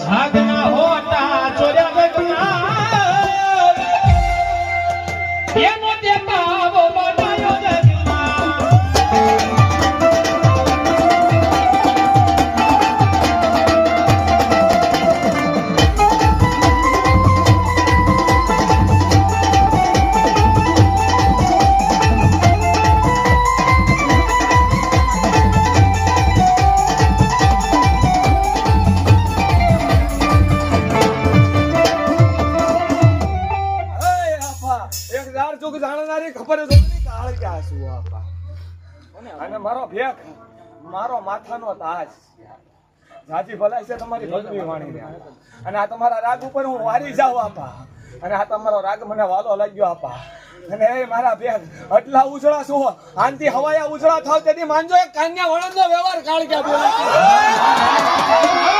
ભાગના હોટા ચોર્યા ગગના એનો તે પાવો બનાયો મારો માથાનો તાજ જાજી ભલાઈ છે તમારી ભગવી વાણીને અને આ તમારા રાગ ઉપર હું વારી જાઉં આપા અને આ તમારો રાગ મને વાલો લાગ્યો આપા અને એ મારા ભેગ આટલા ઉછળા શું આનથી હવાયા ઉછળા થાવ તેથી માનજો એક કાન્યા વણનો વ્યવહાર કાળ ક્યાં બોલે